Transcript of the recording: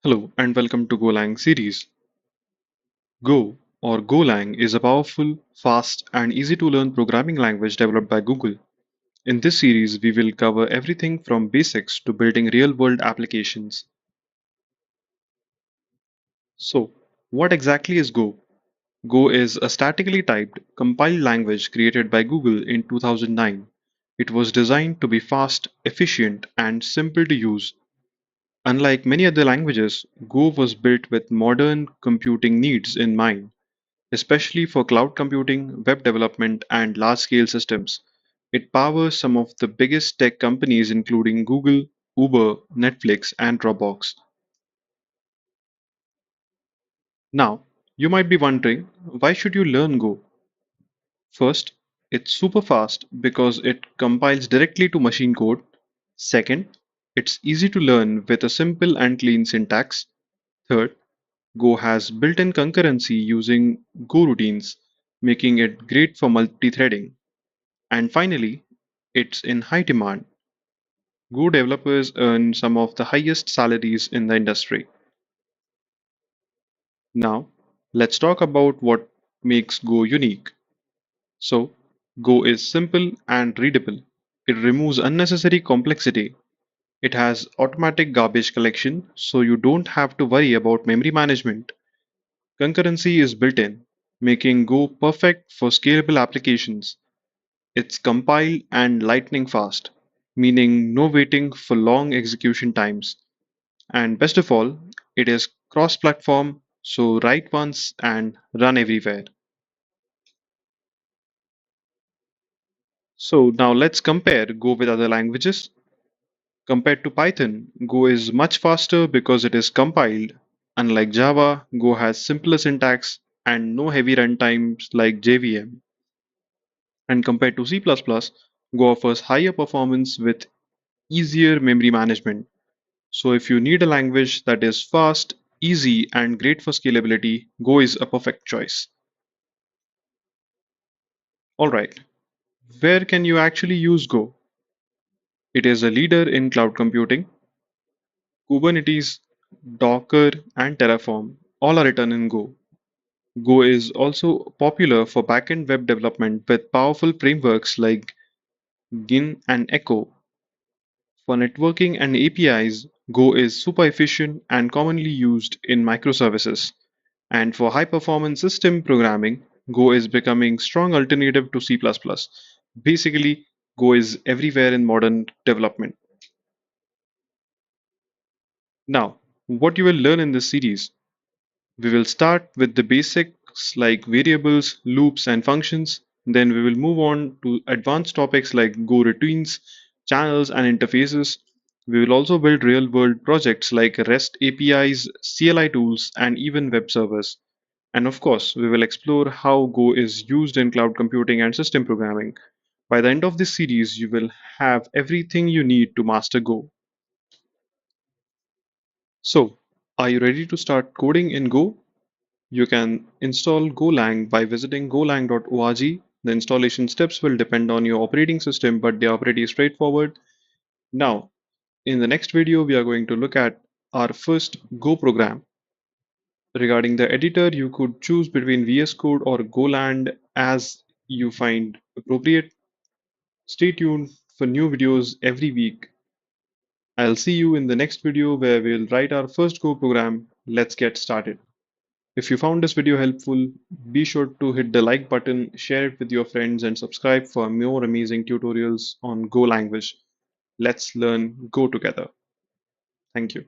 Hello and welcome to Golang series. Go or Golang is a powerful, fast, and easy to learn programming language developed by Google. In this series, we will cover everything from basics to building real world applications. So, what exactly is Go? Go is a statically typed, compiled language created by Google in 2009. It was designed to be fast, efficient, and simple to use. Unlike many other languages, Go was built with modern computing needs in mind, especially for cloud computing, web development, and large-scale systems. It powers some of the biggest tech companies including Google, Uber, Netflix, and Dropbox. Now, you might be wondering, why should you learn Go? First, it's super fast because it compiles directly to machine code. Second, it's easy to learn with a simple and clean syntax. Third, Go has built-in concurrency using Go routines, making it great for multi-threading. And finally, it's in high demand. Go developers earn some of the highest salaries in the industry. Now, let's talk about what makes Go unique. So, Go is simple and readable. It removes unnecessary complexity. It has automatic garbage collection, so you don't have to worry about memory management. Concurrency is built in, making Go perfect for scalable applications. It's compiled and lightning fast, meaning no waiting for long execution times. And best of all, it is cross platform, so write once and run everywhere. So now let's compare Go with other languages. Compared to Python, Go is much faster because it is compiled. Unlike Java, Go has simpler syntax and no heavy runtimes like JVM. And compared to C++, Go offers higher performance with easier memory management. So if you need a language that is fast, easy, and great for scalability, Go is a perfect choice. Alright, where can you actually use Go? It is a leader in cloud computing. Kubernetes, Docker, and Terraform all are written in Go. Go is also popular for backend web development with powerful frameworks like Gin and Echo. For networking and APIs, Go is super efficient and commonly used in microservices. And for high-performance system programming, Go is becoming strong alternative to C++. Basically, Go is everywhere in modern development. Now, what you will learn in this series, we will start with the basics like variables, loops, and functions. Then we will move on to advanced topics like Go routines, channels, and interfaces. We will also build real world projects like REST APIs, CLI tools, and even web servers. And of course, we will explore how Go is used in cloud computing and system programming. By the end of this series, you will have everything you need to master Go. So, are you ready to start coding in Go? You can install Golang by visiting golang.org. The installation steps will depend on your operating system, but they are pretty straightforward. Now, in the next video, we are going to look at our first Go program. Regarding the editor, you could choose between VS Code or Goland as you find appropriate. Stay tuned for new videos every week. I'll see you in the next video where we'll write our first Go program. Let's get started. If you found this video helpful, be sure to hit the like button, share it with your friends, and subscribe for more amazing tutorials on Go language. Let's learn Go together. Thank you.